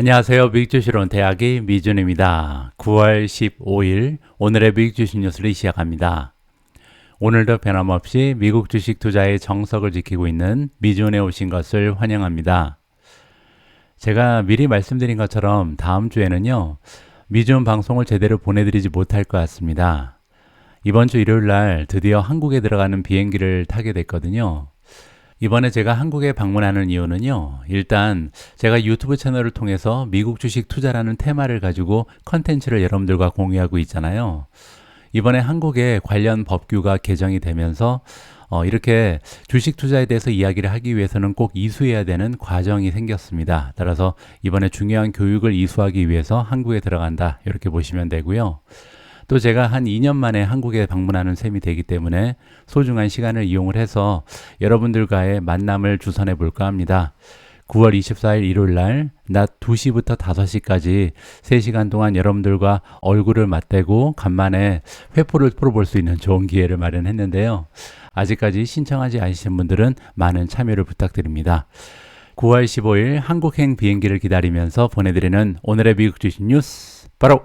안녕하세요. 미국주식론 대학의 미준입니다. 9월 15일 오늘의 미국주식 뉴스를 시작합니다. 오늘도 변함없이 미국 주식 투자의 정석을 지키고 있는 미준에 오신 것을 환영합니다. 제가 미리 말씀드린 것처럼 다음 주에는요, 미준 방송을 제대로 보내드리지 못할 것 같습니다. 이번 주 일요일 날 드디어 한국에 들어가는 비행기를 타게 됐거든요. 이번에 제가 한국에 방문하는 이유는요, 일단 제가 유튜브 채널을 통해서 미국 주식 투자라는 테마를 가지고 컨텐츠를 여러분들과 공유하고 있잖아요. 이번에 한국에 관련 법규가 개정이 되면서 이렇게 주식 투자에 대해서 이야기를 하기 위해서는 꼭 이수해야 되는 과정이 생겼습니다. 따라서 이번에 중요한 교육을 이수하기 위해서 한국에 들어간다, 이렇게 보시면 되고요. 또 제가 한 2년 만에 한국에 방문하는 셈이 되기 때문에 소중한 시간을 이용을 해서 여러분들과의 만남을 주선해 볼까 합니다. 9월 24일 일요일 날 낮 2시부터 5시까지 3시간 동안 여러분들과 얼굴을 맞대고 간만에 회포를 풀어볼 수 있는 좋은 기회를 마련했는데요. 아직까지 신청하지 않으신 분들은 많은 참여를 부탁드립니다. 9월 15일 한국행 비행기를 기다리면서 보내드리는 오늘의 미국 주식 뉴스 바로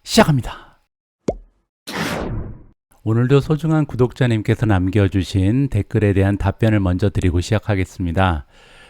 시작합니다. 오늘도 소중한 구독자님께서 남겨주신 댓글에 대한 답변을 먼저 드리고 시작하겠습니다.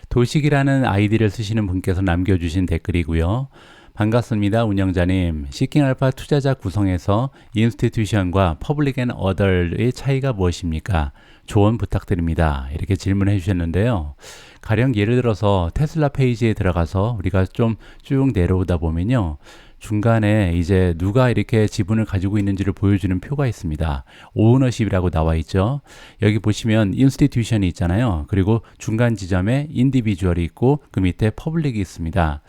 도식이라는 아이디를 쓰시는 분께서 남겨주신 댓글이고요. 반갑습니다. 운영자님. 시킹알파 투자자 구성에서 인스티튜션과 퍼블릭 앤 어덜의 차이가 무엇입니까? 조언 부탁드립니다. 이렇게 질문해 주셨는데요. 가령 예를 들어서 테슬라 페이지에 들어가서 우리가 좀 쭉 내려오다 보면요, 중간에 이제 누가 이렇게 지분을 가지고 있는지를 보여주는 표가 있습니다. 오너십이라고 나와 있죠. 여기 보시면 인스티튜션이 있잖아요. 그리고 중간 지점에 인디비주얼이 있고 그 밑에 퍼블릭이 있습니다.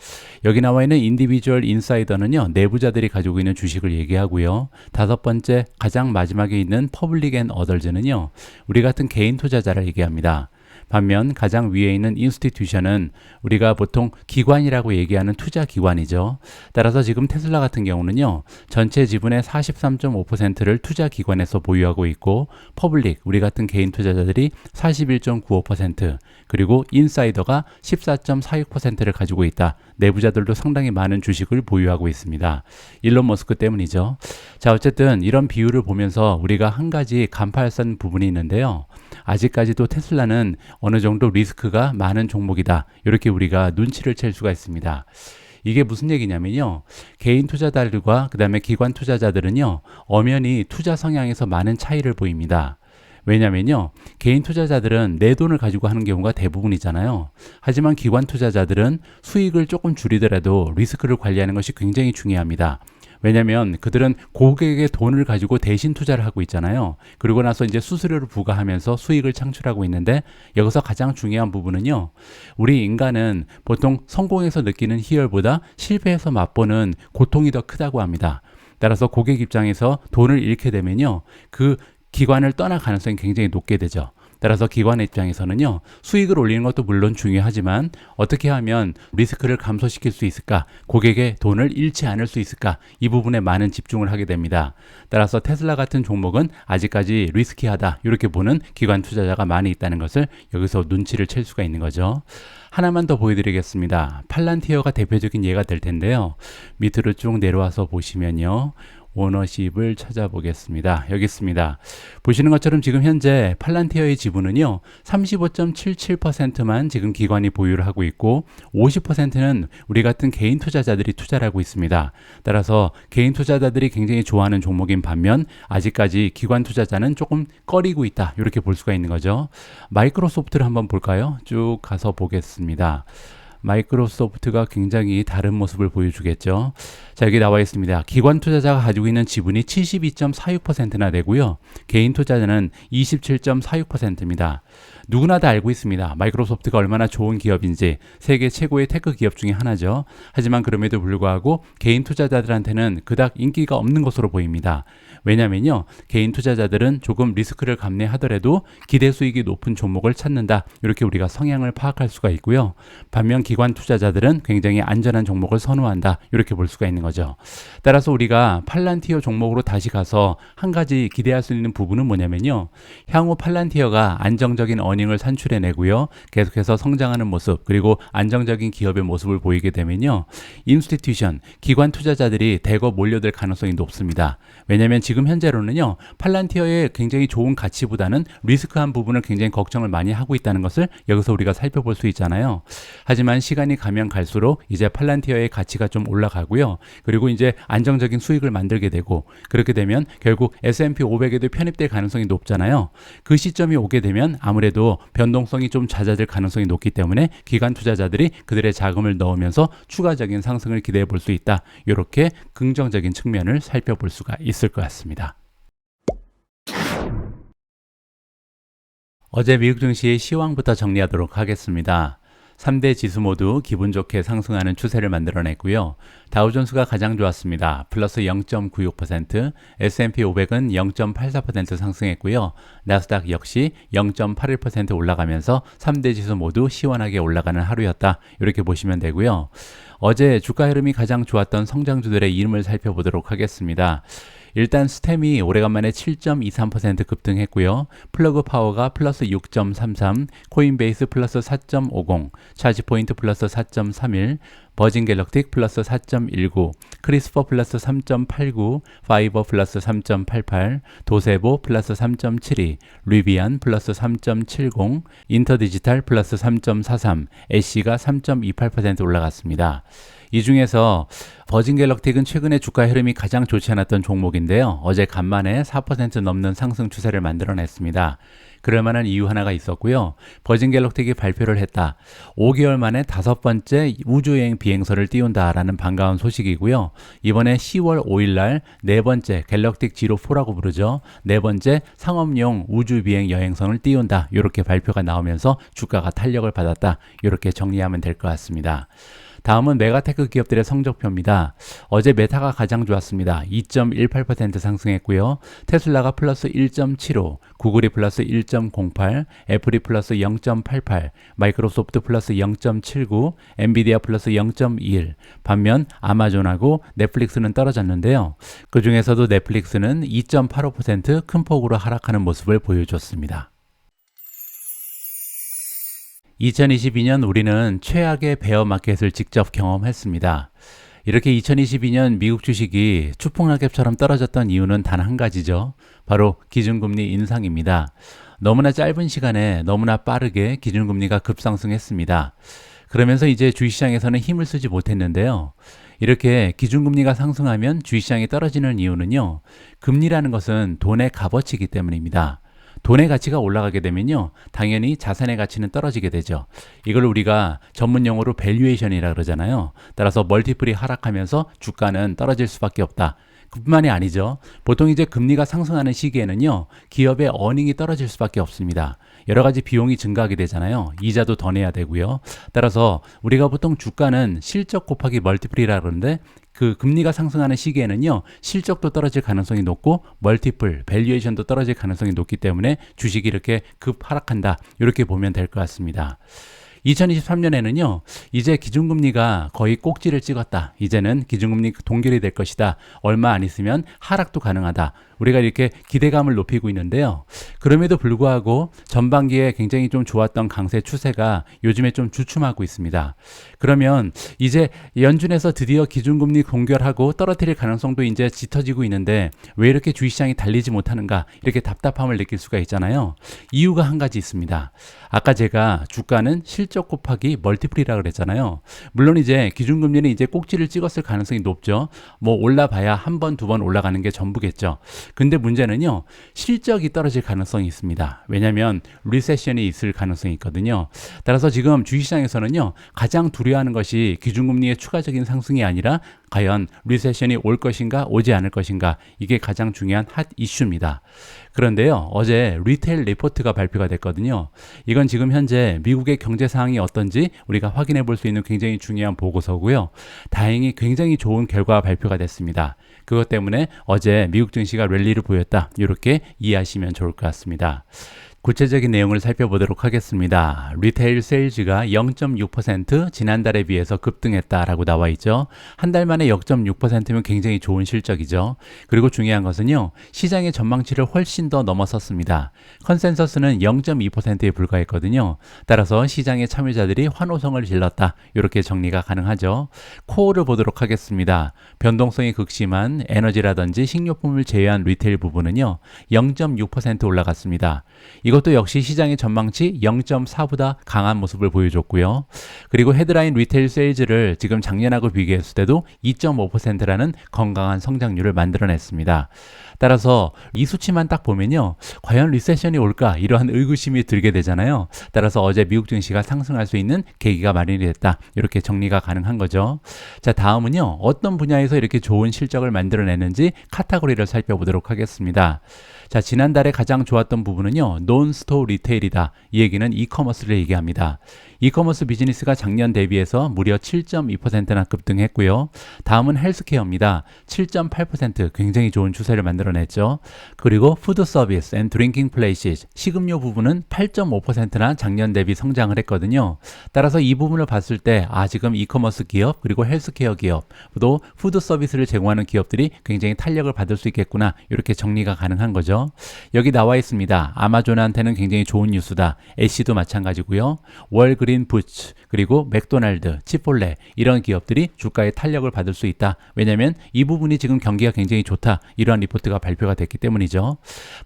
여기 나와 있는 인디비주얼 인사이더는요, 내부자들이 가지고 있는 주식을 얘기하고요. 5번째 가장 마지막에 있는 퍼블릭 앤 어덜즈는요, 우리 같은 개인 투자자를 얘기합니다. 반면 가장 위에 있는 인스티튜션은 우리가 보통 기관이라고 얘기하는 투자 기관이죠. 따라서 지금 테슬라 같은 경우는요, 전체 지분의 43.5%를 투자 기관에서 보유하고 있고, 퍼블릭, 우리 같은 개인 투자자들이 41.95%, 그리고 인사이더가 14.46%를 가지고 있다. 내부자들도 상당히 많은 주식을 보유하고 있습니다. 일론 머스크 때문이죠. 자, 어쨌든 이런 비율을 보면서 우리가 한 가지 간파할 부분이 있는데요. 아직까지도 테슬라는 어느 정도 리스크가 많은 종목이다, 이렇게 우리가 눈치를 챌 수가 있습니다. 이게 무슨 얘기냐면요, 개인 투자자들과 그 다음에 기관 투자자들은요, 엄연히 투자 성향에서 많은 차이를 보입니다. 왜냐면요, 개인 투자자들은 내 돈을 가지고 하는 경우가 대부분이잖아요. 하지만 기관 투자자들은 수익을 조금 줄이더라도 리스크를 관리하는 것이 굉장히 중요합니다. 왜냐면 그들은 고객의 돈을 가지고 대신 투자를 하고 있잖아요. 그러고 나서 이제 수수료를 부과하면서 수익을 창출하고 있는데, 여기서 가장 중요한 부분은요, 우리 인간은 보통 성공해서 느끼는 희열보다 실패해서 맛보는 고통이 더 크다고 합니다. 따라서 고객 입장에서 돈을 잃게 되면요, 그 기관을 떠날 가능성이 굉장히 높게 되죠. 따라서 기관의 입장에서는요, 수익을 올리는 것도 물론 중요하지만 어떻게 하면 리스크를 감소시킬 수 있을까, 고객의 돈을 잃지 않을 수 있을까, 이 부분에 많은 집중을 하게 됩니다. 따라서 테슬라 같은 종목은 아직까지 리스키하다, 이렇게 보는 기관 투자자가 많이 있다는 것을 여기서 눈치를 챌 수가 있는 거죠. 하나만 더 보여드리겠습니다. 팔란티어가 대표적인 예가 될 텐데요. 밑으로 쭉 내려와서 보시면요, 오너십을 찾아보겠습니다. 여기 있습니다. 보시는 것처럼 지금 현재 팔란티어의 지분은요, 35.77%만 지금 기관이 보유를 하고 있고, 50%는 우리 같은 개인 투자자들이 투자를 하고 있습니다. 따라서 개인 투자자들이 굉장히 좋아하는 종목인 반면 아직까지 기관 투자자는 조금 꺼리고 있다, 이렇게 볼 수가 있는 거죠. 마이크로소프트를 한번 볼까요? 쭉 가서 보겠습니다. 마이크로소프트가 굉장히 다른 모습을 보여주겠죠. 자, 여기 나와 있습니다. 기관 투자자가 가지고 있는 지분이 72.46%나 되고요, 개인 투자자는 27.46%입니다. 누구나 다 알고 있습니다. 마이크로소프트가 얼마나 좋은 기업인지, 세계 최고의 테크 기업 중에 하나죠. 하지만 그럼에도 불구하고 개인 투자자들한테는 그닥 인기가 없는 것으로 보입니다. 왜냐면요, 개인 투자자들은 조금 리스크를 감내하더라도 기대 수익이 높은 종목을 찾는다, 이렇게 우리가 성향을 파악할 수가 있고요. 반면 기관 투자자들은 굉장히 안전한 종목을 선호한다. 이렇게 볼 수가 있는 거죠. 따라서 우리가 팔란티어 종목으로 다시 가서 한 가지 기대할 수 있는 부분은 뭐냐면요. 향후 팔란티어가 안정적인 어닝을 산출해내고요. 계속해서 성장하는 모습 그리고 안정적인 기업의 모습을 보이게 되면요. 인스티튜션, 기관 투자자들이 대거 몰려들 가능성이 높습니다. 왜냐하면 지금 현재로는요. 팔란티어의 굉장히 좋은 가치보다는 리스크한 부분을 굉장히 걱정을 많이 하고 있다는 것을 여기서 우리가 살펴볼 수 있잖아요. 하지만 시간이 가면 갈수록 이제 팔란티어의 가치가 좀 올라가고요. 그리고 이제 안정적인 수익을 만들게 되고 그렇게 되면 결국 S&P 500에도 편입될 가능성이 높잖아요. 그 시점이 오게 되면 아무래도 변동성이 좀 잦아들 가능성이 높기 때문에 기관 투자자들이 그들의 자금을 넣으면서 추가적인 상승을 기대해 볼 수 있다. 이렇게 긍정적인 측면을 살펴볼 수가 있을 것 같습니다. 어제 미국 증시의 시황부터 정리하도록 하겠습니다. 3대 지수 모두 기분 좋게 상승하는 추세를 만들어냈고요. 다우존스가 가장 좋았습니다. 플러스 0.96%, S&P 500은 0.84% 상승했고요. 나스닥 역시 0.81% 올라가면서 3대 지수 모두 시원하게 올라가는 하루였다. 이렇게 보시면 되고요. 어제 주가 흐름이 가장 좋았던 성장주들의 이름을 살펴보도록 하겠습니다. 일단 스템이 오래간만에 7.23% 급등했고요. 플러그 파워가 플러스 6.33, 코인베이스 플러스 4.50, 차지포인트 플러스 4.31, 버진 갤럭틱 플러스 4.19, 크리스퍼 플러스 3.89, 파이버 플러스 3.88, 도세보 플러스 3.72, 리비안 플러스 3.70, 인터디지털 플러스 3.43, 애쉬가 3.28% 올라갔습니다. 이 중에서 버진 갤럭틱은 최근에 주가 흐름이 가장 좋지 않았던 종목인데요. 어제 간만에 4% 넘는 상승 추세를 만들어냈습니다. 그럴 만한 이유 하나가 있었고요. 버진 갤럭틱이 발표를 했다. 5개월 만에 5번째 우주여행 비행선을 띄운다라는 반가운 소식이고요. 이번에 10월 5일 날 4번째 갤럭틱 지로4라고 부르죠. 4번째 상업용 우주비행 여행선을 띄운다. 이렇게 발표가 나오면서 주가가 탄력을 받았다. 이렇게 정리하면 될 것 같습니다. 다음은 메가테크 기업들의 성적표입니다. 어제 메타가 가장 좋았습니다. 2.18% 상승했고요. 테슬라가 플러스 1.75, 구글이 플러스 1.08, 애플이 플러스 0.88, 마이크로소프트 플러스 0.79, 엔비디아 플러스 0.21. 반면 아마존하고 넷플릭스는 떨어졌는데요. 그 중에서도 넷플릭스는 2.85% 큰 폭으로 하락하는 모습을 보여줬습니다. 2022년 우리는 최악의 베어 마켓을 직접 경험했습니다. 이렇게 2022년 미국 주식이 추풍낙엽처럼 떨어졌던 이유는 단 한 가지죠. 바로 기준금리 인상입니다. 너무나 짧은 시간에 너무나 빠르게 기준금리가 급상승했습니다. 그러면서 이제 주식시장에서는 힘을 쓰지 못했는데요. 이렇게 기준금리가 상승하면 주식시장이 떨어지는 이유는요. 금리라는 것은 돈의 값어치이기 때문입니다. 돈의 가치가 올라가게 되면요. 당연히 자산의 가치는 떨어지게 되죠. 이걸 우리가 전문 용어로 밸류에이션이라 그러잖아요. 따라서 멀티플이 하락하면서 주가는 떨어질 수밖에 없다. 그뿐만이 아니죠. 보통 이제 금리가 상승하는 시기에는요. 기업의 어닝이 떨어질 수밖에 없습니다. 여러 가지 비용이 증가하게 되잖아요. 이자도 더 내야 되고요. 따라서 우리가 보통 주가는 실적 곱하기 멀티플이라 그러는데 그 금리가 상승하는 시기에는요. 실적도 떨어질 가능성이 높고 멀티플, 밸류에이션도 떨어질 가능성이 높기 때문에 주식이 이렇게 급 하락한다. 이렇게 보면 될 것 같습니다. 2023년에는요, 이제 기준금리가 거의 꼭지를 찍었다. 이제는 기준금리 동결이 될 것이다. 얼마 안 있으면 하락도 가능하다. 우리가 이렇게 기대감을 높이고 있는데요. 그럼에도 불구하고 전반기에 굉장히 좀 좋았던 강세 추세가 요즘에 좀 주춤하고 있습니다. 그러면 이제 연준에서 드디어 기준금리 동결하고 떨어뜨릴 가능성도 이제 짙어지고 있는데 왜 이렇게 주식시장이 달리지 못하는가 이렇게 답답함을 느낄 수가 있잖아요. 이유가 한 가지 있습니다. 아까 제가 주가는 실적 곱하기 멀티플이라고 그랬잖아요. 물론 이제 기준금리는 이제 꼭지를 찍었을 가능성이 높죠. 뭐 올라봐야 한 번, 두 번 올라가는 게 전부겠죠. 근데 문제는요. 실적이 떨어질 가능성이 있습니다. 왜냐하면 리세션이 있을 가능성이 있거든요. 따라서 지금 주식시장에서는요. 가장 두려워하는 것이 기준금리의 추가적인 상승이 아니라 과연 리세션이 올 것인가 오지 않을 것인가 이게 가장 중요한 핫 이슈입니다. 그런데요. 어제 리테일 리포트가 발표가 됐거든요. 이건 지금 현재 미국의 경제 상황이 어떤지 우리가 확인해 볼 수 있는 굉장히 중요한 보고서고요. 다행히 굉장히 좋은 결과가 발표가 됐습니다. 그것 때문에 어제 미국 증시가 랠리를 보였다. 이렇게 이해하시면 좋을 것 같습니다. 구체적인 내용을 살펴보도록 하겠습니다. 리테일 세일즈가 0.6% 지난달에 비해서 급등했다라고 나와 있죠. 한 달 만에 0.6%면 굉장히 좋은 실적이죠. 그리고 중요한 것은요, 시장의 전망치를 훨씬 더 넘어섰습니다. 컨센서스는 0.2%에 불과했거든요. 따라서 시장의 참여자들이 환호성을 질렀다, 이렇게 정리가 가능하죠. 코어를 보도록 하겠습니다. 변동성이 극심한 에너지라든지 식료품을 제외한 리테일 부분은요, 0.6% 올라갔습니다. 이것도 역시 시장의 전망치 0.4보다 강한 모습을 보여줬고요. 그리고 헤드라인 리테일 세일즈를 지금 작년하고 비교했을 때도 2.5%라는 건강한 성장률을 만들어냈습니다. 따라서 이 수치만 딱 보면요, 과연 리세션이 올까, 이러한 의구심이 들게 되잖아요. 따라서 어제 미국 증시가 상승할 수 있는 계기가 마련이 됐다, 이렇게 정리가 가능한 거죠. 자, 다음은요, 어떤 분야에서 이렇게 좋은 실적을 만들어내는지 카테고리를 살펴보도록 하겠습니다. 자, 지난달에 가장 좋았던 부분은요, 논스토어 리테일이다. 이 얘기는 이커머스를 얘기합니다. 이커머스 비즈니스가 작년 대비해서 무려 7.2%나 급등했고요. 다음은 헬스케어입니다. 7.8%, 굉장히 좋은 추세를 만들어냈죠. 그리고 푸드 서비스 앤 드링킹 플레이시스, 식음료 부분은 8.5%나 작년 대비 성장을 했거든요. 따라서 이 부분을 봤을 때 지금 이커머스 기업, 그리고 헬스케어 기업, 또 푸드 서비스를 제공하는 기업들이 굉장히 탄력을 받을 수 있겠구나, 이렇게 정리가 가능한 거죠. 여기 나와 있습니다. 아마존한테는 굉장히 좋은 뉴스다. 애쉬도 마찬가지고요. 월그린 부츠, 그리고 맥도날드, 치폴레, 이런 기업들이 주가에 탄력을 받을 수 있다. 왜냐하면 이 부분이 지금 경기가 굉장히 좋다, 이러한 리포트가 발표가 됐기 때문이죠.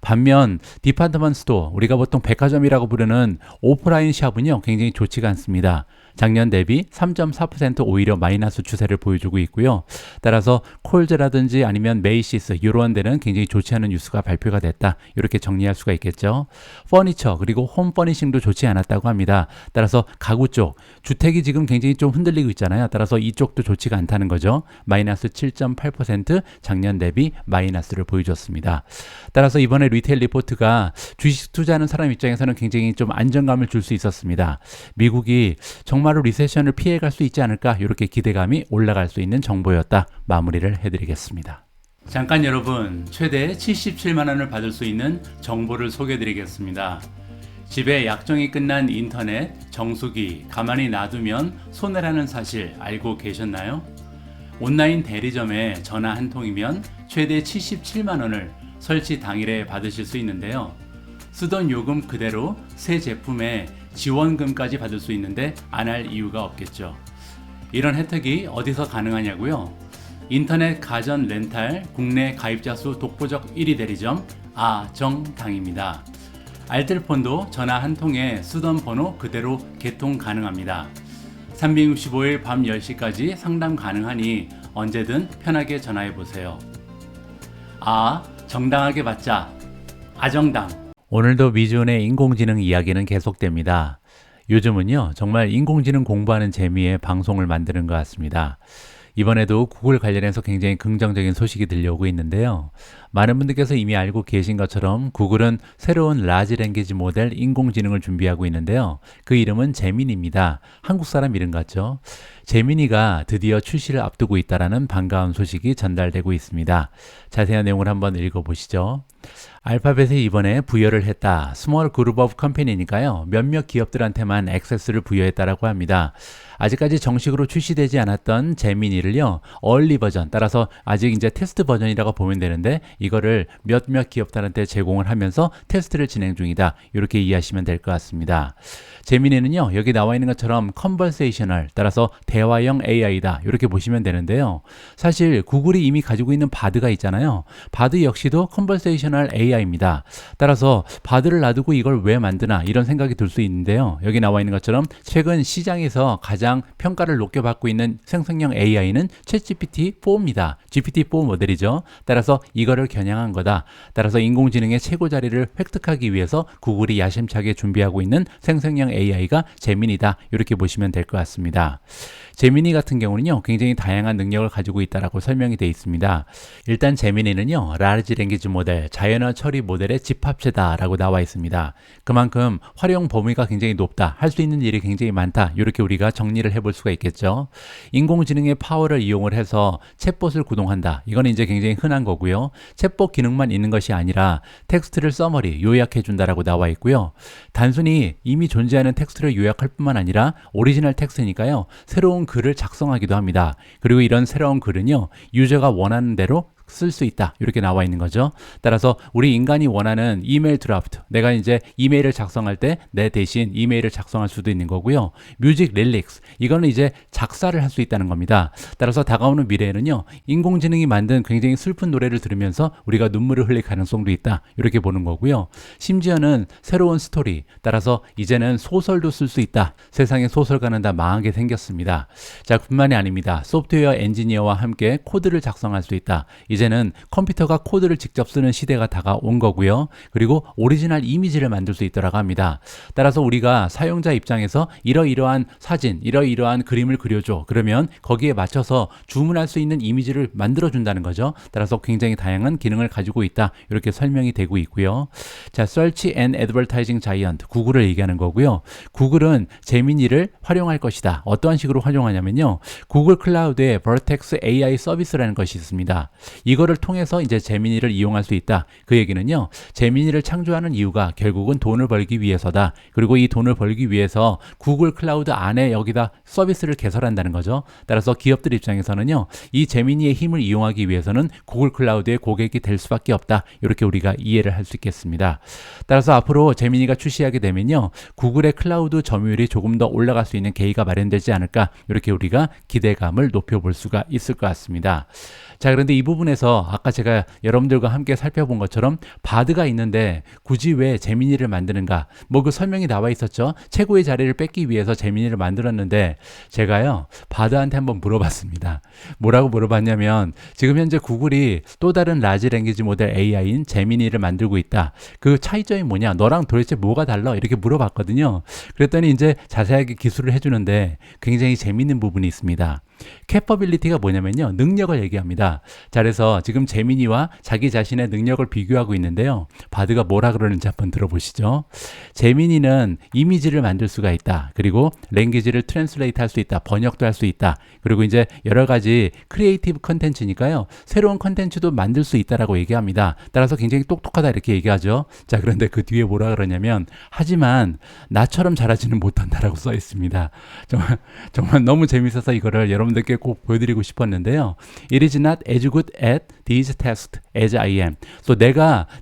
반면 디파트먼트 스토어, 우리가 보통 백화점이라고 부르는 오프라인 샵은요, 굉장히 좋지가 않습니다. 작년 대비 3.4% 오히려 마이너스 추세를 보여주고 있고요. 따라서 콜즈라든지 아니면 메이시스, 이런 데는 굉장히 좋지 않은 뉴스가 발표가 됐다, 이렇게 정리할 수가 있겠죠. 퍼니처, 그리고 홈 퍼니싱도 좋지 않았다고 합니다. 따라서 가구 쪽, 주택이 지금 굉장히 좀 흔들리고 있잖아요. 따라서 이쪽도 좋지가 않다는 거죠. 마이너스 7.8%, 작년 대비 마이너스를 보여줬습니다. 따라서 이번에 리테일 리포트가 주식 투자하는 사람 입장에서는 굉장히 좀 안정감을 줄 수 있었습니다. 미국이 정말로 리세션을 피해갈 수 있지 않을까, 이렇게 기대감이 올라갈 수 있는 정보였다, 마무리를 해드리겠습니다. 잠깐 여러분, 최대 77만 원을 받을 수 있는 정보를 소개해드리겠습니다. 집에 약정이 끝난 인터넷, 정수기 가만히 놔두면 손해라는 사실 알고 계셨나요? 온라인 대리점에 전화 한 통이면 최대 77만 원을 설치 당일에 받으실 수 있는데요. 쓰던 요금 그대로 새 제품에 지원금까지 받을 수 있는데 안 할 이유가 없겠죠. 이런 혜택이 어디서 가능하냐고요? 인터넷 가전 렌탈 국내 가입자 수 독보적 1위 대리점 아정당입니다. 알뜰폰도 전화 한 통에 쓰던 번호 그대로 개통 가능합니다. 365일 밤 10시까지 상담 가능하니 언제든 편하게 전화해보세요. 정당하게 받자. 아정당. 오늘도 미주은의 인공지능 이야기는 계속됩니다. 요즘은요, 정말 인공지능 공부하는 재미에 방송을 만드는 것 같습니다. 이번에도 구글 관련해서 굉장히 긍정적인 소식이 들려오고 있는데요. 많은 분들께서 이미 알고 계신 것처럼 구글은 새로운 라지 랭귀지 모델 인공지능을 준비하고 있는데요. 그 이름은 제미니입니다. 한국 사람 이름 같죠? 제미니가 드디어 출시를 앞두고 있다는 반가운 소식이 전달되고 있습니다. 자세한 내용을 한번 읽어보시죠. 알파벳이 이번에 부여를 했다. 스몰 그룹 오브 컴퍼니니까요. 몇몇 기업들한테만 액세스를 부여했다라고 합니다. 아직까지 정식으로 출시되지 않았던 제미니를요, 얼리 버전, 따라서 아직 이제 테스트 버전이라고 보면 되는데, 이거를 몇몇 기업들한테 제공을 하면서 테스트를 진행 중이다, 이렇게 이해하시면 될 것 같습니다. 제미니는요, 여기 나와 있는 것처럼 컨버세이셔널, 따라서 대화형 AI다, 이렇게 보시면 되는데요. 사실 구글이 이미 가지고 있는 바드가 있잖아요. 바드 역시도 컨버세이셔널 AI입니다. 따라서 바드를 놔두고 이걸 왜 만드나, 이런 생각이 들 수 있는데요. 여기 나와 있는 것처럼 최근 시장에서 가장 평가를 높게 받고 있는 생성형 AI는 챗GPT-4입니다. GPT-4 모델이죠. 따라서 이거를 겨냥한 거다. 따라서 인공지능의 최고 자리를 획득하기 위해서 구글이 야심차게 준비하고 있는 생성형 AI가 제미니다, 이렇게 보시면 될 것 같습니다. 제미니 같은 경우는요, 굉장히 다양한 능력을 가지고 있다라고 설명이 되어 있습니다. 일단 제미니는요, 라르지 랭귀지 모델, 자연어 처리 모델의 집합체다라고 나와 있습니다. 그만큼 활용 범위가 굉장히 높다, 할 수 있는 일이 굉장히 많다, 이렇게 우리가 정리를 해볼 수가 있겠죠. 인공지능의 파워를 이용을 해서 챗봇을 구동한다. 이건 이제 굉장히 흔한 거고요. 챗봇 기능만 있는 것이 아니라 텍스트를 서머리, 요약해 준다라고 나와 있고요. 단순히 이미 존재하는 텍스트를 요약할 뿐만 아니라 오리지널 텍스트니까요, 새로운 글을 작성하기도 합니다. 그리고 이런 새로운 글은요, 유저가 원하는 대로 쓸 수 있다, 이렇게 나와 있는 거죠. 따라서 우리 인간이 원하는 이메일 드라프트, 내가 이제 이메일을 작성할 때 내 대신 이메일을 작성할 수도 있는 거고요. 뮤직 릴릭스, 이거는 이제 작사를 할 수 있다는 겁니다. 따라서 다가오는 미래에는요, 인공지능이 만든 굉장히 슬픈 노래를 들으면서 우리가 눈물을 흘릴 가능성도 있다, 이렇게 보는 거고요. 심지어는 새로운 스토리, 따라서 이제는 소설도 쓸 수 있다. 세상에 소설가는 다 망하게 생겼습니다. 자, 뿐만이 아닙니다. 소프트웨어 엔지니어와 함께 코드를 작성할 수 있다. 이제는 컴퓨터가 코드를 직접 쓰는 시대가 다가온 거고요. 그리고 오리지널 이미지를 만들 수 있더라고 합니다. 따라서 우리가 사용자 입장에서 이러이러한 사진, 이러이러한 그림을 그려줘. 그러면 거기에 맞춰서 주문할 수 있는 이미지를 만들어준다는 거죠. 따라서 굉장히 다양한 기능을 가지고 있다, 이렇게 설명이 되고 있고요. 자, Search and Advertising Giant, 구글을 얘기하는 거고요. 구글은 제미니를 활용할 것이다. 어떠한 식으로 활용하냐면요, 구글 클라우드에 Vertex AI 서비스라는 것이 있습니다. 이거를 통해서 이제 제미니를 이용할 수 있다. 그 얘기는요, 제미니를 창조하는 이유가 결국은 돈을 벌기 위해서다. 그리고 이 돈을 벌기 위해서 구글 클라우드 안에 여기다 서비스를 개설한다는 거죠. 따라서 기업들 입장에서는요, 이 제미니의 힘을 이용하기 위해서는 구글 클라우드의 고객이 될 수밖에 없다, 이렇게 우리가 이해를 할 수 있겠습니다. 따라서 앞으로 제미니가 출시하게 되면요, 구글의 클라우드 점유율이 조금 더 올라갈 수 있는 계기가 마련되지 않을까, 이렇게 우리가 기대감을 높여볼 수가 있을 것 같습니다. 자, 그런데 이 부분에서 아까 제가 여러분들과 함께 살펴본 것처럼 바드가 있는데 굳이 왜 제미니를 만드는가, 뭐 그 설명이 나와 있었죠. 최고의 자리를 뺏기 위해서 제미니를 만들었는데, 제가요, 바드한테 한번 물어봤습니다. 뭐라고 물어봤냐면, 지금 현재 구글이 또 다른 라지 랭귀지 모델 AI인 제미니를 만들고 있다. 그 차이점이 뭐냐, 너랑 도대체 뭐가 달라, 이렇게 물어봤거든요. 그랬더니 이제 자세하게 기술을 해주는데 굉장히 재밌는 부분이 있습니다. 캐퍼빌리티가 뭐냐면요, 능력을 얘기합니다. 자, 그래서 지금 제미니와 자기 자신의 능력을 비교하고 있는데요, 바드가 뭐라 그러는지 한번 들어보시죠. 제미니는 이미지를 만들 수가 있다. 그리고 랭귀지를 트랜슬레이트 할 수 있다. 번역도 할 수 있다. 그리고 이제 여러 가지 크리에이티브 컨텐츠니까요, 새로운 컨텐츠도 만들 수 있다라고 얘기합니다. 따라서 굉장히 똑똑하다, 이렇게 얘기하죠. 자, 그런데 그 뒤에 뭐라 그러냐면, 하지만 나처럼 잘하지는 못한다라고 써 있습니다. 정말 너무 재밌어서 이거를 여러분들께 꼭 보여드리고 싶었는데요. It is not as good at these tasks as I am. So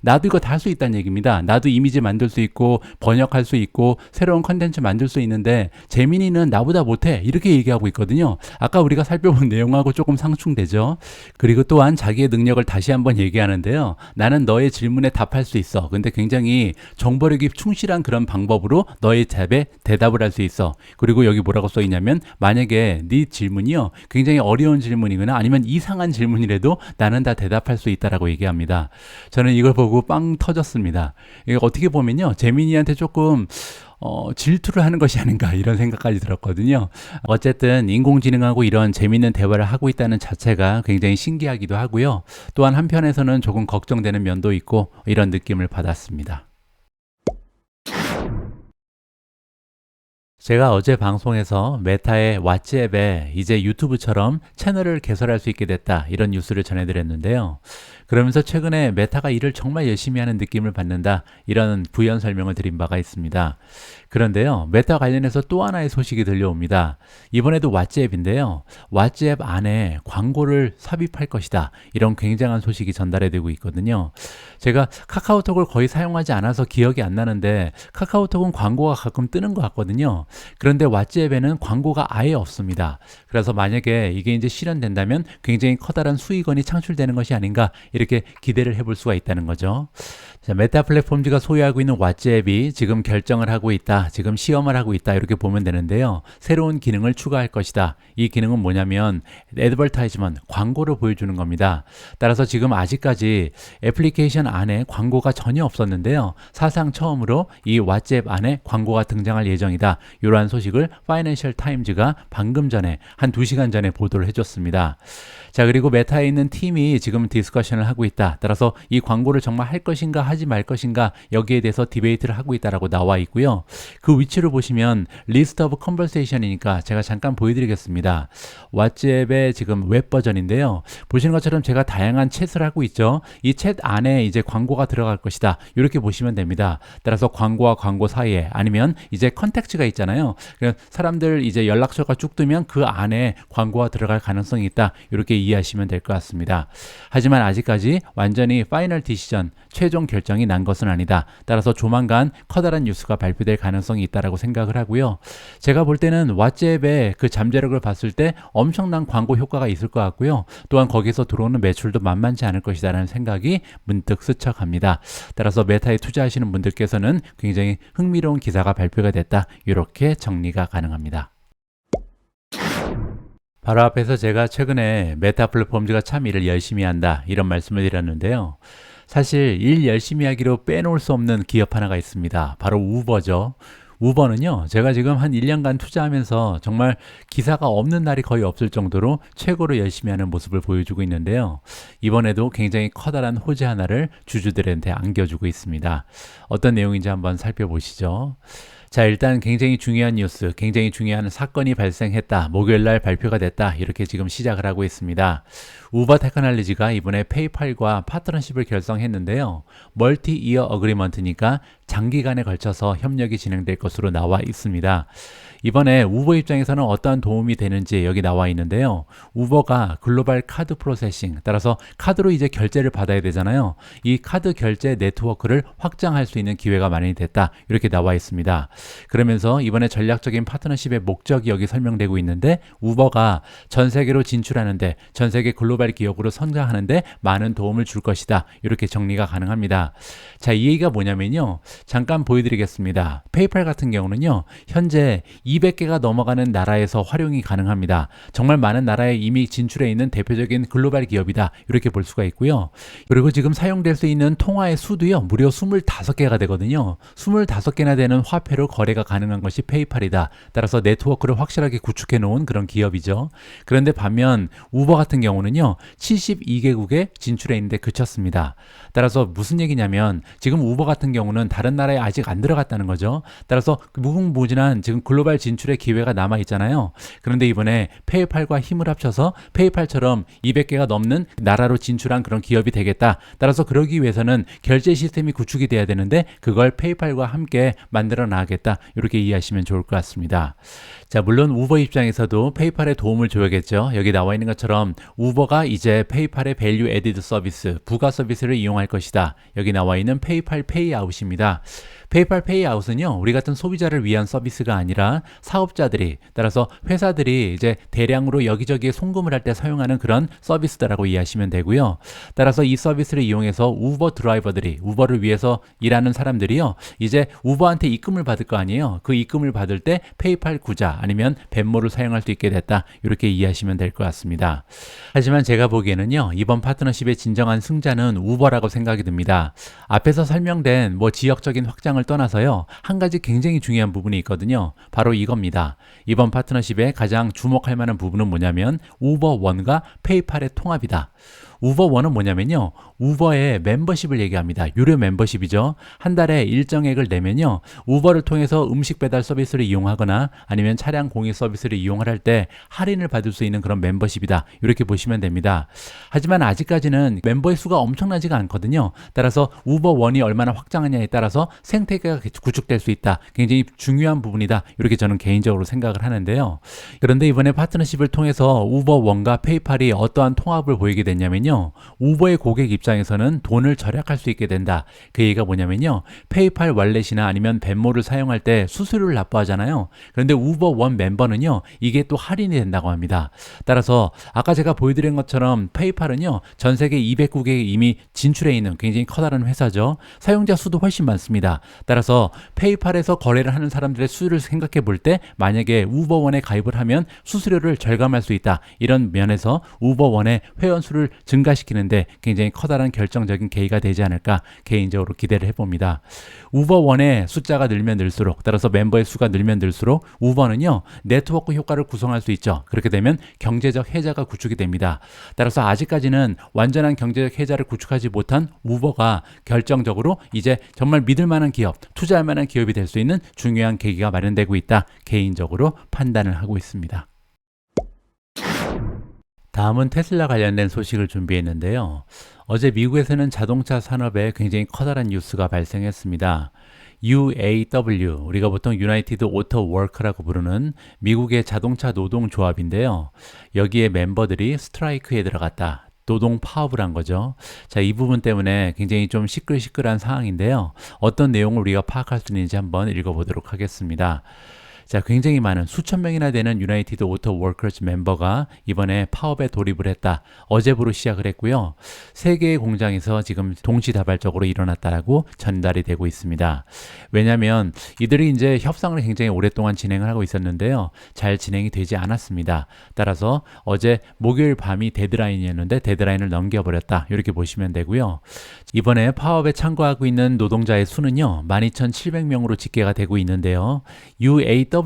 나도 이거 다 할 수 있다는 얘기입니다. 나도 이미지 만들 수 있고 번역할 수 있고 새로운 컨텐츠 만들 수 있는데 제미니는 나보다 못해, 이렇게 얘기하고 있거든요. 아까 우리가 살펴본 내용하고 조금 상충되죠. 그리고 또한 자기의 능력을 다시 한번 얘기하는데요, 나는 너의 질문에 답할 수 있어. 근데 굉장히 정보력이 충실한 그런 방법으로 너의 답에 대답을 할 수 있어. 그리고 여기 뭐라고 써 있냐면, 만약에 네 질문이요, 굉장히 어려운 질문이거나 아니면 이상한 질문이라도 나는 다 대답할 수 있다라고 얘기합니다. 저는 이걸 보고 빵 터졌습니다. 이거 어떻게 보면요, 제미니한테 조금 질투를 하는 것이 아닌가, 이런 생각까지 들었거든요. 어쨌든 인공지능하고 이런 재밌는 대화를 하고 있다는 자체가 굉장히 신기하기도 하고요. 또한 한편에서는 조금 걱정되는 면도 있고, 이런 느낌을 받았습니다. 제가 어제 방송에서 메타의 왓츠앱에 이제 유튜브처럼 채널을 개설할 수 있게 됐다, 이런 뉴스를 전해드렸는데요. 그러면서 최근에 메타가 일을 정말 열심히 하는 느낌을 받는다, 이런 부연 설명을 드린 바가 있습니다. 그런데요, 메타 관련해서 또 하나의 소식이 들려옵니다. 이번에도 왓츠앱인데요, 왓츠앱 안에 광고를 삽입할 것이다, 이런 굉장한 소식이 전달이 되고 있거든요. 제가 카카오톡을 거의 사용하지 않아서 기억이 안 나는데 카카오톡은 광고가 가끔 뜨는 것 같거든요. 그런데 왓츠앱에는 광고가 아예 없습니다. 그래서 만약에 이게 이제 실현된다면 굉장히 커다란 수익원이 창출되는 것이 아닌가, 이렇게 기대를 해볼 수가 있다는 거죠. 자, 메타 플랫폼즈가 소유하고 있는 왓츠앱이 지금 결정을 하고 있다, 지금 시험을 하고 있다, 이렇게 보면 되는데요. 새로운 기능을 추가할 것이다. 이 기능은 뭐냐면 애드버타이즈먼트, 광고를 보여주는 겁니다. 따라서 지금 아직까지 애플리케이션 안에 광고가 전혀 없었는데요, 사상 처음으로 이 왓츠앱 안에 광고가 등장할 예정이다, 이러한 소식을 파이낸셜 타임즈가 방금 전에 한 2시간 전에 보도를 해줬습니다. 자, 그리고 메타에 있는 팀이 지금 디스커션을 하고 있다. 따라서 이 광고를 정말 할 것인가 하지 말 것인가 여기에 대해서 디베이트를 하고 있다라고 나와 있고요. 그 위치를 보시면 리스트 오브 컨버세이션이니까 제가 잠깐 보여드리겠습니다. 왓츠앱의 지금 웹 버전인데요. 보시는 것처럼 제가 다양한 챗을 하고 있죠. 이 챗 안에 이제 광고가 들어갈 것이다. 이렇게 보시면 됩니다. 따라서 광고와 광고 사이에 아니면 이제 컨텍츠가 있잖아요. 그래서 사람들 이제 연락처가 쭉 뜨면 그 안에 광고가 들어갈 가능성이 있다. 이렇게 이해하시면 될 것 같습니다. 하지만 아직까지 완전히 파이널 디시전, 최종 결정이 난 것은 아니다. 따라서 조만간 커다란 뉴스가 발표될 가능성이 있다라고 생각을 하고요. 제가 볼 때는 왓츠앱의 그 잠재력을 봤을 때 엄청난 광고 효과가 있을 것 같고요. 또한 거기서 들어오는 매출도 만만치 않을 것이다라는 생각이 문득 스쳐갑니다. 따라서 메타에 투자하시는 분들께서는 굉장히 흥미로운 기사가 발표가 됐다. 이렇게 정리가 가능합니다. 바로 앞에서 제가 최근에 메타 플랫폼즈가 참 일을 열심히 한다 이런 말씀을 드렸는데요. 사실 일 열심히 하기로 빼놓을 수 없는 기업 하나가 있습니다. 바로 우버죠. 우버는요, 제가 지금 한 1년간 투자하면서 정말 기사가 없는 날이 거의 없을 정도로 최고로 열심히 하는 모습을 보여주고 있는데요. 이번에도 굉장히 커다란 호재 하나를 주주들한테 안겨주고 있습니다. 어떤 내용인지 한번 살펴보시죠. 자, 일단 굉장히 중요한 뉴스, 굉장히 중요한 사건이 발생했다. 목요일날 발표가 됐다. 이렇게 지금 시작을 하고 있습니다. 우버 테크놀로지가 이번에 페이팔과 파트너십을 결성했는데요. 멀티 이어 어그리먼트니까 장기간에 걸쳐서 협력이 진행될 것으로 나와 있습니다. 이번에 우버 입장에서는 어떠한 도움이 되는지 여기 나와 있는데요. 우버가 글로벌 카드 프로세싱, 따라서 카드로 이제 결제를 받아야 되잖아요. 이 카드 결제 네트워크를 확장할 수 있는 기회가 마련이 됐다. 이렇게 나와 있습니다. 그러면서 이번에 전략적인 파트너십의 목적이 여기 설명되고 있는데 우버가 전 세계로 진출하는데 전 세계 글로벌 기업으로 성장하는데 많은 도움을 줄 것이다. 이렇게 정리가 가능합니다. 자, 이 얘기가 뭐냐면요. 잠깐 보여드리겠습니다. 페이팔 같은 경우는요. 현재 200개가 넘어가는 나라에서 활용이 가능합니다. 정말 많은 나라에 이미 진출해 있는 대표적인 글로벌 기업이다. 이렇게 볼 수가 있고요. 그리고 지금 사용될 수 있는 통화의 수도요. 무려 25개가 되거든요. 25개나 되는 화폐로 거래가 가능한 것이 페이팔이다. 따라서 네트워크를 확실하게 구축해 놓은 그런 기업이죠. 그런데 반면 우버 같은 경우는요. 72개국에 진출해 있는데 그쳤습니다. 따라서 무슨 얘기냐면 지금 우버 같은 경우는 다른 나라에 아직 안 들어갔다는 거죠. 따라서 무궁무진한 지금 글로벌 진출의 기회가 남아 있잖아요. 그런데 이번에 페이팔과 힘을 합쳐서 페이팔처럼 200개가 넘는 나라로 진출한 그런 기업이 되겠다. 따라서 그러기 위해서는 결제 시스템이 구축이 돼야 되는데 그걸 페이팔과 함께 만들어 나가겠다. 이렇게 이해하시면 좋을 것 같습니다. 자, 물론 우버 입장에서도 페이팔에 도움을 줘야겠죠. 여기 나와 있는 것처럼 우버가 이제 페이팔의 밸류 에디드 서비스, 부가 서비스를 이용할 것이다. 여기 나와 있는 페이팔 페이아웃입니다. 페이팔 페이아웃은요, 우리 같은 소비자를 위한 서비스가 아니라 사업자들이, 따라서 회사들이 이제 대량으로 여기저기에 송금을 할 때 사용하는 그런 서비스다라고 이해하시면 되고요. 따라서 이 서비스를 이용해서 우버 드라이버들이, 우버를 위해서 일하는 사람들이요, 이제 우버한테 입금을 받을 거 아니에요. 그 입금을 받을 때 페이팔 구자 아니면 벤모를 사용할 수 있게 됐다. 이렇게 이해하시면 될 것 같습니다. 하지만 제가 보기에는요, 이번 파트너십의 진정한 승자는 우버라고 생각이 듭니다. 앞에서 설명된 지역적인 확장을 떠나서요, 한 가지 굉장히 중요한 부분이 있거든요. 바로 이겁니다. 이번 파트너십의 가장 주목할 만한 부분은 뭐냐면 우버원과 페이팔의 통합이다. 우버원은 뭐냐면요, 우버의 멤버십을 얘기합니다. 유료 멤버십이죠. 한 달에 일정액을 내면요, 우버를 통해서 음식 배달 서비스를 이용하거나 아니면 차량 공유 서비스를 이용을 할 때 할인을 받을 수 있는 그런 멤버십이다. 이렇게 보시면 됩니다. 하지만 아직까지는 멤버의 수가 엄청나지가 않거든요. 따라서 우버원이 얼마나 확장하냐에 따라서 생태계가 구축될 수 있다. 굉장히 중요한 부분이다. 이렇게 저는 개인적으로 생각을 하는데요. 그런데 이번에 파트너십을 통해서 우버원과 페이팔이 어떠한 통합을 보이게 됐냐면요, 우버의 고객 입장에서는 돈을 절약할 수 있게 된다. 그 얘기가 뭐냐면요, 페이팔 월렛이나 아니면 벤모를 사용할 때 수수료를 납부하잖아요. 그런데 우버원 멤버는요, 이게 또 할인이 된다고 합니다. 따라서 아까 제가 보여드린 것처럼 페이팔은요, 전 세계 200국에 이미 진출해 있는 굉장히 커다란 회사죠. 사용자 수도 훨씬 많습니다. 따라서 페이팔에서 거래를 하는 사람들의 수를 생각해 볼 때 만약에 우버원에 가입을 하면 수수료를 절감할 수 있다. 이런 면에서 우버원의 회원 수를 증가시키는데 굉장히 커다란 결정적인 계기가 되지 않을까 개인적으로 기대를 해봅니다. 우버1의 숫자가 늘면 늘수록, 따라서 멤버의 수가 늘면 늘수록 우버는요 네트워크 효과를 구성할 수 있죠. 그렇게 되면 경제적 해자가 구축이 됩니다. 따라서 아직까지는 완전한 경제적 해자를 구축하지 못한 우버가 결정적으로 이제 정말 믿을 만한 기업, 투자할 만한 기업이 될 수 있는 중요한 계기가 마련되고 있다, 개인적으로 판단을 하고 있습니다. 다음은 테슬라 관련된 소식을 준비했는데요. 어제 미국에서는 자동차 산업에 굉장히 커다란 뉴스가 발생했습니다. UAW, 우리가 보통 유나이티드 오토 워커라고 부르는 미국의 자동차 노동조합인데요. 여기에 멤버들이 스트라이크에 들어갔다. 노동 파업을 한 거죠. 자, 이 부분 때문에 굉장히 좀 시끌시끌한 상황인데요. 어떤 내용을 우리가 파악할 수 있는지 한번 읽어보도록 하겠습니다. 자, 굉장히 많은 수천 명이나 되는 유나이티드 오토 워커즈 멤버가 이번에 파업에 돌입을 했다. 어제부로 시작을 했고요. 세 개의 공장에서 지금 동시다발적으로 일어났다라고 전달이 되고 있습니다. 왜냐하면 이들이 이제 협상을 굉장히 오랫동안 진행을 하고 있었는데요. 잘 진행이 되지 않았습니다. 따라서 어제 목요일 밤이 데드라인이었는데 데드라인을 넘겨버렸다. 이렇게 보시면 되고요. 이번에 파업에 참가하고 있는 노동자의 수는요. 12,700명으로 집계가 되고 있는데요. UAW는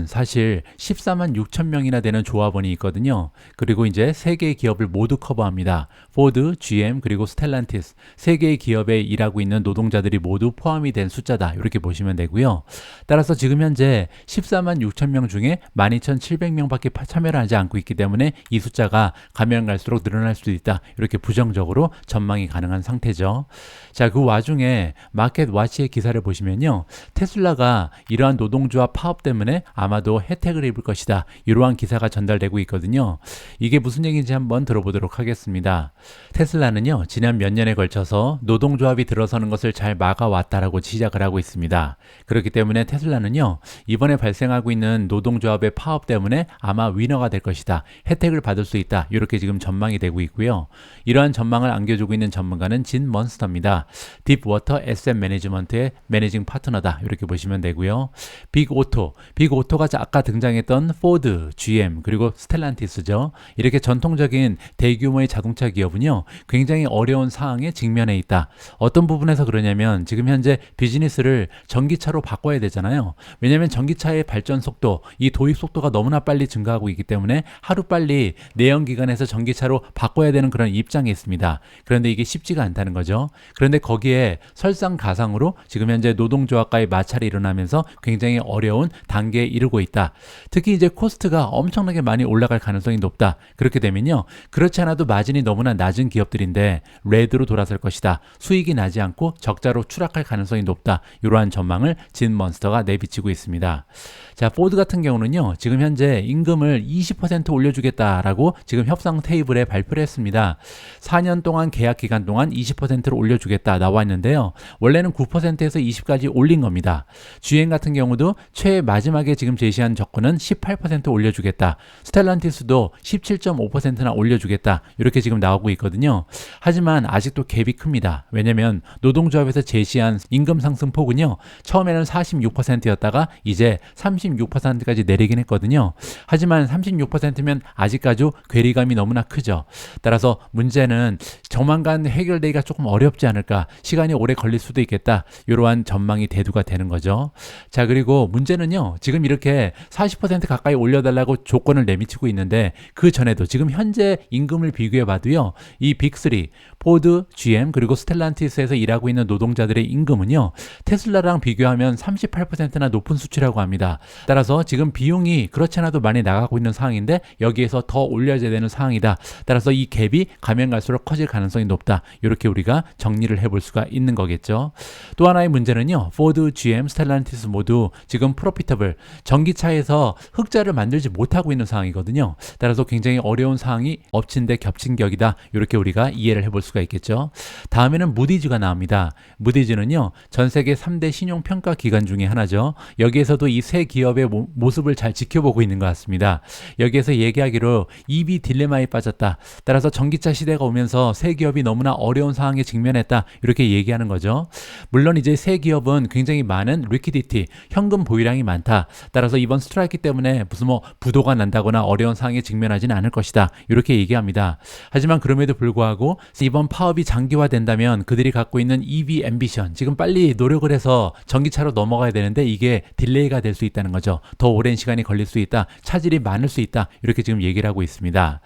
사실 14만 6천 명이나 되는 조합원이 있거든요. 그리고 이제 세 개의 기업을 모두 커버합니다. 포드, GM, 그리고 스텔란티스. 세 개의 기업에 일하고 있는 노동자들이 모두 포함이 된 숫자다. 이렇게 보시면 되고요. 따라서 지금 현재 14만 6천 명 중에 12,700명밖에 참여를 하지 않고 있기 때문에 이 숫자가 가면 갈수록 늘어날 수도 있다. 이렇게 부정적으로 전망이 가능한 상태죠. 자, 그 와중에 마켓와치의 기사를 보시면요. 테슬라가 이러한 노동조합 파업 때문에 아마도 혜택을 입을 것이다. 이러한 기사가 전달되고 있거든요. 이게 무슨 얘기인지 한번 들어보도록 하겠습니다. 테슬라는요. 지난 몇 년에 걸쳐서 노동조합이 들어서는 것을 잘 막아왔다라고 시작을 하고 있습니다. 그렇기 때문에 테슬라는요. 이번에 발생하고 있는 노동조합의 파업 때문에 아마 위너가 될 것이다. 혜택을 받을 수 있다. 이렇게 지금 전망이 되고 있고요. 이러한 전망을 안겨주고 있는 전문가는 진 먼스터입니다. 딥워터 에셋 매니지먼트의 매니징 파트너다. 이렇게 보시면 되고요. 빅오토가 아까 등장했던 포드, GM, 그리고 스텔란티스죠. 이렇게 전통적인 대규모의 자동차 기업은요. 굉장히 어려운 상황에 직면해 있다. 어떤 부분에서 그러냐면 지금 현재 비즈니스를 전기차로 바꿔야 되잖아요. 왜냐하면 전기차의 발전 속도, 이 도입 속도가 너무나 빨리 증가하고 있기 때문에 하루빨리 내연기관에서 전기차로 바꿔야 되는 그런 입장에 있습니다. 그런데 이게 쉽지가 않다는 거죠. 그런데 거기에 설상가상으로 지금 현재 노동조합과의 마찰이 일어나면서 굉장히 어려운 단계에 이르고 있다. 특히 이제 코스트가 엄청나게 많이 올라갈 가능성이 높다. 그렇게 되면요. 그렇지 않아도 마진이 너무나 낮은 기업들인데 레드로 돌아설 것이다. 수익이 나지 않고 적자로 추락할 가능성이 높다. 이러한 전망을 진 먼스터가 내비치고 있습니다. 자, 포드 같은 경우는요. 지금 현재 임금을 20% 올려주겠다라고 지금 협상 테이블에 발표를 했습니다. 4년 동안 계약 기간 동안 20%를 올려주겠다 나와 있는데요. 원래는 9%에서 20까지 올린 겁니다. GM 같은 경우도 마지막에 지금 제시한 조건은 18% 올려주겠다. 스텔란티스도 17.5%나 올려주겠다. 이렇게 지금 나오고 있거든요. 하지만 아직도 갭이 큽니다. 왜냐하면 노동조합에서 제시한 임금 상승 폭은요. 처음에는 46%였다가 이제 36%까지 내리긴 했거든요. 하지만 36%면 아직까지 괴리감이 너무나 크죠. 따라서 문제는 조만간 해결되기가 조금 어렵지 않을까. 시간이 오래 걸릴 수도 있겠다. 이러한 전망이 대두가 되는 거죠. 자, 그리고 문제는요. 지금 이렇게 40% 가까이 올려달라고 조건을 내미치고 있는데 그 전에도 지금 현재 임금을 비교해 봐도요. 이 빅3, 포드, GM 그리고 스텔란티스에서 일하고 있는 노동자들의 임금은요. 테슬라랑 비교하면 38%나 높은 수치라고 합니다. 따라서 지금 비용이 그렇지 않아도 많이 나가고 있는 상황인데 여기에서 더 올려야 되는 상황이다. 따라서 이 갭이 가면 갈수록 커질 가능성이 높다. 이렇게 우리가 정리를 해볼 수가 있는 거겠죠. 또 하나의 문제는요. 포드, GM, 스텔란티스 모두 지금 프로피터블, 전기차에서 흑자를 만들지 못하고 있는 상황이거든요. 따라서 굉장히 어려운 상황이 엎친 데 겹친 격이다. 이렇게 우리가 이해를 해볼 수가 수가 있겠죠. 다음에는 무디즈가 나옵니다. 무디즈는요, 전 세계 3대 신용평가 기관 중에 하나죠. 여기에서도 이 세 기업의 모습을 잘 지켜보고 있는 것 같습니다. 여기에서 얘기하기로 EV 딜레마에 빠졌다. 따라서 전기차 시대가 오면서 세 기업이 너무나 어려운 상황에 직면했다. 이렇게 얘기하는 거죠. 물론 이제 세 기업은 굉장히 많은 리퀴디티, 현금 보유량이 많다. 따라서 이번 스트라이크 때문에 무슨 부도가 난다거나 어려운 상황에 직면하지는 않을 것이다. 이렇게 얘기합니다. 하지만 그럼에도 불구하고 이번 파업이 장기화된다면 그들이 갖고 있는 EV 앰비션, 지금 빨리 노력을 해서 전기차로 넘어가야 되는데 이게 딜레이가 될 수 있다는 거죠. 더 오랜 시간이 걸릴 수 있다. 차질이 많을 수 있다. 이렇게 지금 얘기를 하고 있습니다.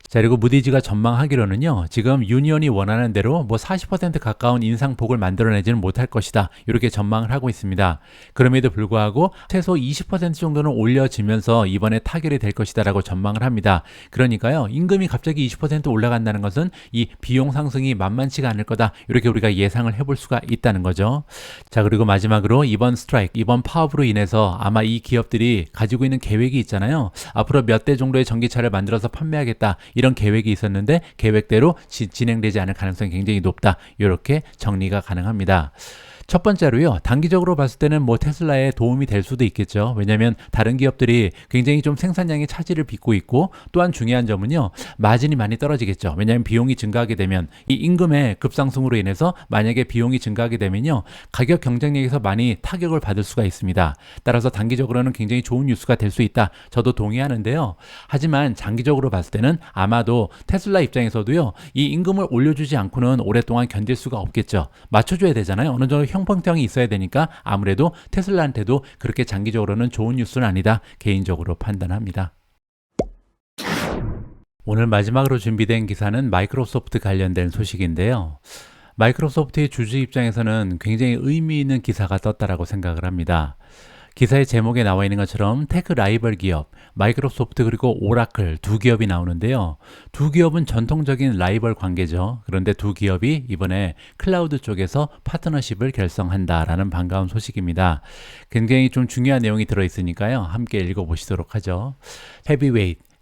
자, 그리고 무디즈가 전망하기로는요, 지금 유니온이 원하는 대로 40% 가까운 인상폭을 만들어내지는 못할 것이다. 이렇게 전망을 하고 있습니다. 그럼에도 불구하고 최소 20% 정도는 올려지면서 이번에 타결이 될 것이다라고 전망을 합니다. 그러니까요, 임금이 갑자기 20% 올라간다는 것은 이 비용 상승이 만만치가 않을 거다. 이렇게 우리가 예상을 해볼 수가 있다는 거죠. 자, 그리고 마지막으로 이번 스트라이크, 이번 파업으로 인해서 아마 이 기업들이 가지고 있는 계획이 있잖아요. 앞으로 몇 대 정도의 전기차를 만들어서 판매하겠다. 이런 계획이 있었는데 계획대로 진행되지 않을 가능성이 굉장히 높다. 이렇게 정리가 가능합니다. 첫 번째로요, 단기적으로 봤을 때는 테슬라에 도움이 될 수도 있겠죠. 왜냐하면 다른 기업들이 굉장히 좀 생산량의 차질을 빚고 있고, 또한 중요한 점은요, 마진이 많이 떨어지겠죠. 왜냐하면 비용이 증가하게 되면 이 임금의 급상승으로 인해서 만약에 비용이 증가하게 되면요, 가격 경쟁력에서 많이 타격을 받을 수가 있습니다. 따라서 단기적으로는 굉장히 좋은 뉴스가 될 수 있다. 저도 동의하는데요. 하지만 장기적으로 봤을 때는 아마도 테슬라 입장에서도요, 이 임금을 올려주지 않고는 오랫동안 견딜 수가 없겠죠. 맞춰줘야 되잖아요. 어느 정도 형평성이 있어야 되니까 아무래도 테슬라한테도 그렇게 장기적으로는 좋은 뉴스는 아니다. 개인적으로 판단합니다. 오늘 마지막으로 준비된 기사는 마이크로소프트 관련된 소식인데요. 마이크로소프트의 주주 입장에서는 굉장히 의미 있는 기사가 떴다라고 생각을 합니다. 기사의 제목에 나와 있는 것처럼 테크 라이벌 기업, 마이크로소프트 그리고 오라클 두 기업이 나오는데요. 두 기업은 전통적인 라이벌 관계죠. 그런데 두 기업이 이번에 클라우드 쪽에서 파트너십을 결성한다라는 반가운 소식입니다. 굉장히 좀 중요한 내용이 들어있으니까요. 함께 읽어보시도록 하죠.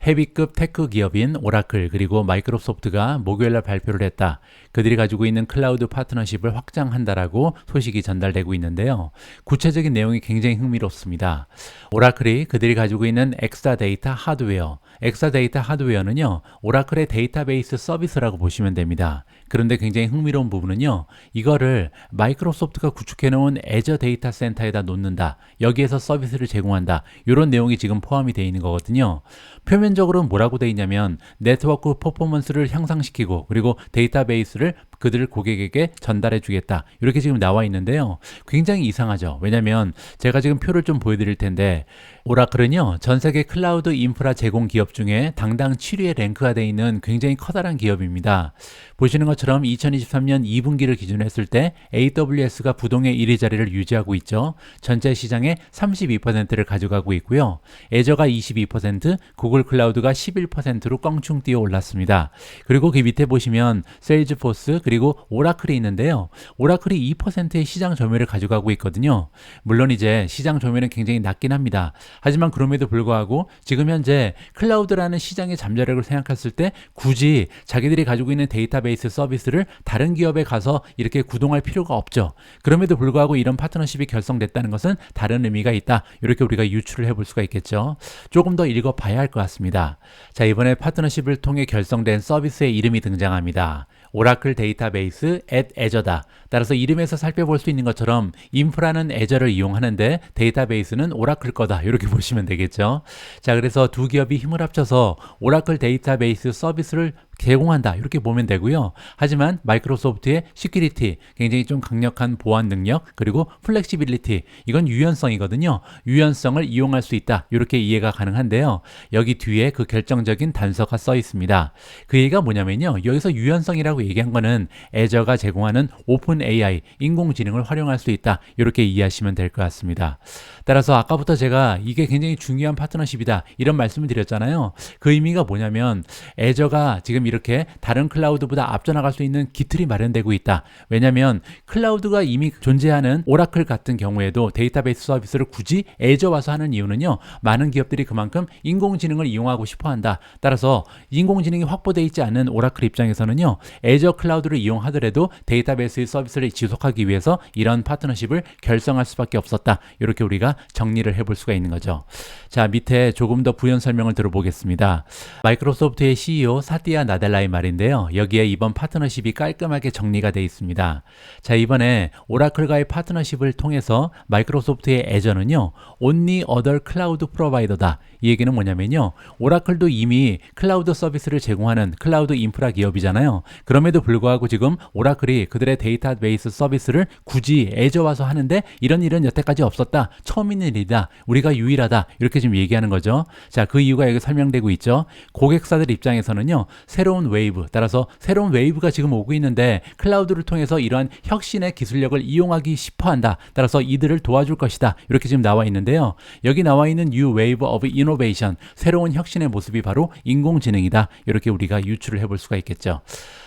헤비급 테크 기업인 오라클 그리고 마이크로소프트가 목요일날 발표를 했다. 그들이 가지고 있는 클라우드 파트너십을 확장한다라고 소식이 전달되고 있는데요. 구체적인 내용이 굉장히 흥미롭습니다. 오라클이 그들이 가지고 있는 엑사데이터 하드웨어, 엑사데이터 하드웨어는요, 오라클의 데이터베이스 서비스라고 보시면 됩니다. 그런데 굉장히 흥미로운 부분은요, 이거를 마이크로소프트가 구축해놓은 애저 데이터 센터에다 놓는다. 여기에서 서비스를 제공한다. 이런 내용이 지금 포함이 되어 있는 거거든요. 표면적으로는 뭐라고 되어 있냐면 네트워크 퍼포먼스를 향상시키고 그리고 데이터베이스를 그들 고객에게 전달해 주겠다. 이렇게 지금 나와 있는데요. 굉장히 이상하죠. 왜냐하면 제가 지금 표를 좀 보여드릴 텐데 오라클은요, 전 세계 클라우드 인프라 제공 기업 중에 당당 7위에 랭크가 되어 있는 굉장히 커다란 기업입니다. 보시는 것처럼 2023년 2분기를 기준으로 했을 때 AWS가 부동의 1위 자리를 유지하고 있죠. 전체 시장의 32%를 가져가고 있고요. 애저가 22%, 구글 클라우드가 11%로 껑충 뛰어 올랐습니다. 그리고 그 밑에 보시면 세일즈포스 그리고 오라클이 있는데요. 오라클이 2%의 시장 점유율을 가져가고 있거든요. 물론 이제 시장 점유율은 굉장히 낮긴 합니다. 하지만 그럼에도 불구하고 지금 현재 클라우드라는 시장의 잠재력을 생각했을 때 굳이 자기들이 가지고 있는 데이터베이스 서비스를 다른 기업에 가서 이렇게 구동할 필요가 없죠. 그럼에도 불구하고 이런 파트너십이 결성됐다는 것은 다른 의미가 있다. 이렇게 우리가 유추를 해볼 수가 있겠죠. 조금 더 읽어봐야 할 것 같습니다. 자, 이번에 파트너십을 통해 결성된 서비스의 이름이 등장합니다. 오라클 데이터베이스 at Azure다. 따라서 이름에서 살펴볼 수 있는 것처럼 인프라는 애저를 이용하는데 데이터베이스는 오라클 거다. 이렇게 보시면 되겠죠. 자, 그래서 두 기업이 힘을 합쳐서 오라클 데이터베이스 서비스를 제공한다. 이렇게 보면 되고요. 하지만 마이크로소프트의 시큐리티, 굉장히 좀 강력한 보안 능력, 그리고 플렉시빌리티, 이건 유연성이거든요. 유연성을 이용할 수 있다. 이렇게 이해가 가능한데요. 여기 뒤에 그 결정적인 단서가 써 있습니다. 그 얘기가 뭐냐면요. 여기서 유연성이라고 얘기한 거는 애저가 제공하는 오픈 AI, 인공지능을 활용할 수 있다. 이렇게 이해하시면 될 것 같습니다. 따라서 아까부터 제가 이게 굉장히 중요한 파트너십이다. 이런 말씀을 드렸잖아요. 그 의미가 뭐냐면 애저가 지금 지금 이렇게 다른 클라우드보다 앞서 나갈 수 있는 기틀이 마련되고 있다. 왜냐하면 클라우드가 이미 존재하는 오라클 같은 경우에도 데이터베이스 서비스를 굳이 애저 와서 하는 이유는요, 많은 기업들이 그만큼 인공지능을 이용하고 싶어 한다. 따라서 인공지능이 확보되어 있지 않은 오라클 입장에서는요, 애저 클라우드를 이용하더라도 데이터베이스 서비스를 지속하기 위해서 이런 파트너십을 결성할 수밖에 없었다. 이렇게 우리가 정리를 해볼 수가 있는 거죠. 자, 밑에 조금 더 부연 설명을 들어보겠습니다. 마이크로소프트의 CEO 사티아 나델라의 말인데요. 여기에 이번 파트너십이 깔끔하게 정리가 되어 있습니다. 자, 이번에 오라클과의 파트너십을 통해서 마이크로소프트의 애저는요, only other cloud provider다. 이 얘기는 뭐냐면요, 오라클도 이미 클라우드 서비스를 제공하는 클라우드 인프라 기업이잖아요. 그럼에도 불구하고 지금 오라클이 그들의 데이터베이스 서비스를 굳이 애저 와서 하는데 이런 일은 여태까지 없었다. 처음 있는 일이다. 우리가 유일하다. 이렇게 지금 얘기하는 거죠. 자, 그 이유가 여기 설명되고 있죠. 고객사들 입장에서는요, 새로운 웨이브, 따라서 새로운 웨이브가 지금 오고 있는데 클라우드를 통해서 이러한 혁신의 기술력을 이용하기 싶어 한다. 따라서 이들을 도와줄 것이다. 이렇게 지금 나와 있는데요. 여기 나와 있는 New Wave of Innovation, 새로운 혁신의 모습이 바로 인공지능이다. 이렇게 우리가 유추를 해볼 수가 있겠죠.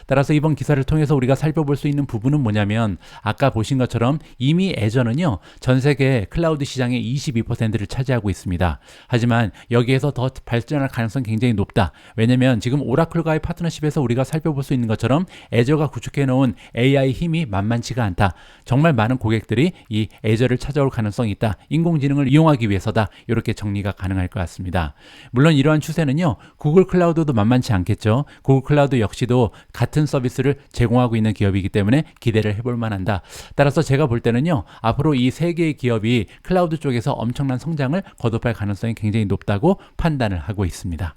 따라서 이번 기사를 통해서 우리가 살펴볼 수 있는 부분은 뭐냐면, 아까 보신 것처럼 이미 애저는요, 전 세계 클라우드 시장의 22%를 차지하고 있습니다. 하지만 여기에서 더 발전할 가능성이 굉장히 높다. 왜냐면 지금 오라클과의 파트너십에서 우리가 살펴볼 수 있는 것처럼 애저가 구축해 놓은 AI 힘이 만만치가 않다. 정말 많은 고객들이 이 애저를 찾아올 가능성이 있다. 인공지능을 이용하기 위해서다. 이렇게 정리가 가능할 것 같습니다. 물론 이러한 추세는요, 구글 클라우드도 만만치 않겠죠. 구글 클라우드 역시도 같은 서비스를 제공하고 있는 기업이기 때문에 기대를 해볼 만한다. 따라서 제가 볼 때는요, 앞으로 이 세 개의 기업이 클라우드 쪽에서 엄청난 성장을 거듭할 가능성이 굉장히 높다고 판단을 하고 있습니다.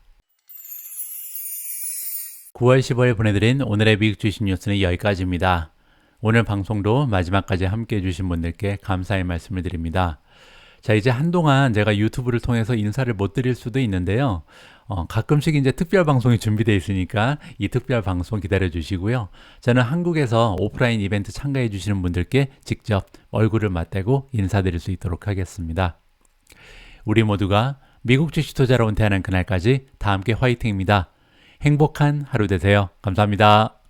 9월 15일 보내드린 오늘의 미국 주식 뉴스는 여기까지입니다. 오늘 방송도 마지막까지 함께 해주신 분들께 감사의 말씀을 드립니다. 자, 이제 한동안 제가 유튜브를 통해서 인사를 못 드릴 수도 있는데요. 가끔씩 이제 특별 방송이 준비되어 있으니까 이 특별 방송 기다려 주시고요. 저는 한국에서 오프라인 이벤트 참가해 주시는 분들께 직접 얼굴을 맞대고 인사드릴 수 있도록 하겠습니다. 우리 모두가 미국 주식 투자로 은퇴하는 그날까지 다 함께 화이팅입니다. 행복한 하루 되세요. 감사합니다.